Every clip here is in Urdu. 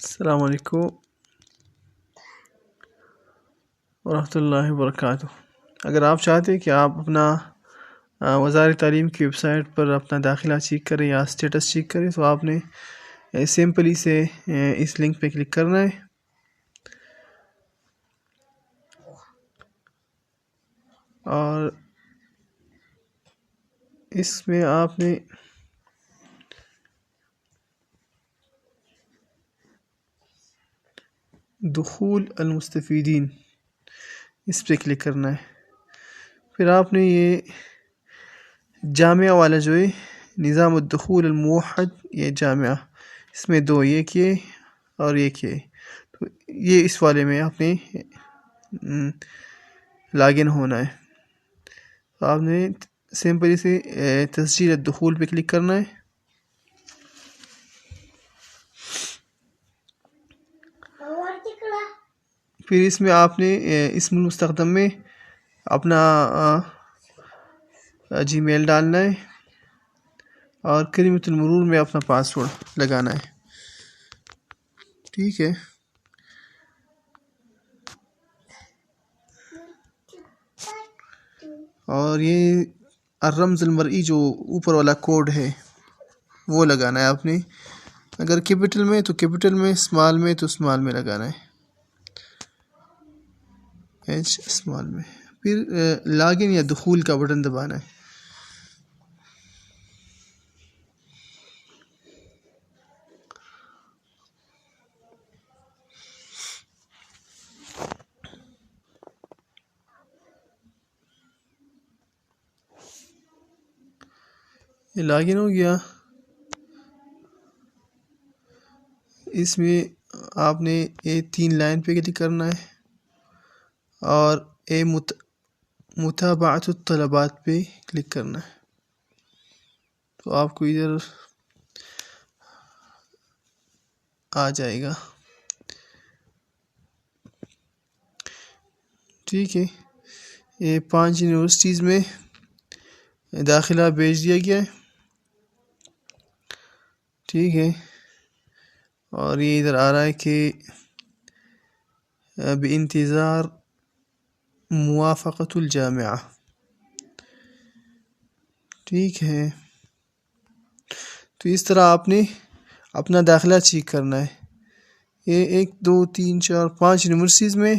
السلام علیکم ورحمۃ اللہ وبرکاتہ۔ اگر آپ چاہتے ہیں کہ آپ اپنا وزارت تعلیم کی ویب سائٹ پر اپنا داخلہ چیک کریں یا اسٹیٹس چیک کریں تو آپ نے سمپلی سے اس لنک پہ کلک کرنا ہے اور اس میں آپ نے دخول المستفیدین اس پہ کلک کرنا ہے۔ پھر آپ نے یہ جامعہ والا جو ہے نظام الدخول الموحد، یہ جامعہ، اس میں دو یہ کیے اور یہ کیے، تو یہ اس والے میں آپ نے لاگ ان ہونا ہے۔ تو آپ نے سمپلی سے تسجیل الدخول پہ کلک کرنا ہے۔ پھر اس میں آپ نے اسم المستخدم میں اپنا جی میل ڈالنا ہے اور کلمۃ المرور میں اپنا پاسورڈ لگانا ہے، ٹھیک ہے۔ اور یہ الرمز المرئی جو اوپر والا کوڈ ہے وہ لگانا ہے آپ نے، اگر کیپٹل میں تو کیپٹل میں، اسمال میں تو اسمال میں لگانا ہے، ایچ اسمال میں۔ پھر لاگ ان یا دخول کا بٹن دبانا ہے۔ یہ لاگ ان ہو گیا۔ اس میں آپ نے یہ 3 لائن پہ کلک کرنا ہے اور متابعت الطلبات پہ کلک کرنا ہے، تو آپ کو ادھر آ جائے گا، ٹھیک ہے۔ یہ 5 یونیورسٹیز میں داخلہ بھیج دیا گیا ہے، ٹھیک ہے۔ اور یہ ادھر آ رہا ہے کہ بانتظار موافقت الجامعہ، ٹھیک ہے۔ تو اس طرح آپ نے اپنا داخلہ چیک کرنا ہے۔ یہ 1 2 3 4 5 یونیورسٹیز میں،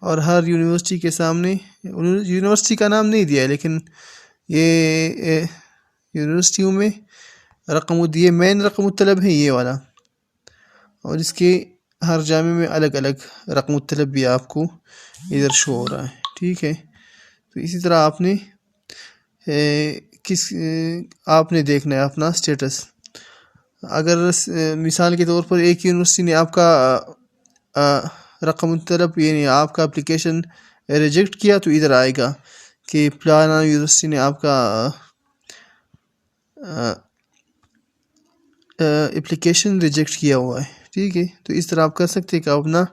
اور ہر یونیورسٹی کے سامنے یونیورسٹی کا نام نہیں دیا ہے، لیکن یہ یونیورسٹیوں میں یہ مین رقم الطلب ہے یہ والا، اور اس کے ہر جامعے میں الگ الگ رقم الطلب بھی آپ کو ادھر شو ہو رہا ہے، ٹھیک ہے۔ تو اسی طرح آپ نے دیکھنا ہے اپنا اسٹیٹس۔ اگر مثال کے طور پر ایک یونیورسٹی نے آپ کا رقم الطلب یعنی آپ کا اپلیکیشن ریجیکٹ کیا تو ادھر آئے گا کہ فلانا یونیورسٹی نے آپ کا اپلیکیشن ریجیکٹ کیا ہوا ہے، ٹھیک ہے۔ تو اس طرح آپ کر سکتے ہیں کہ آپ اپنا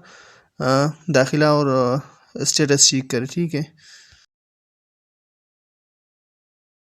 داخلہ اور اسٹیٹس چیک کریں، ٹھیک ہے۔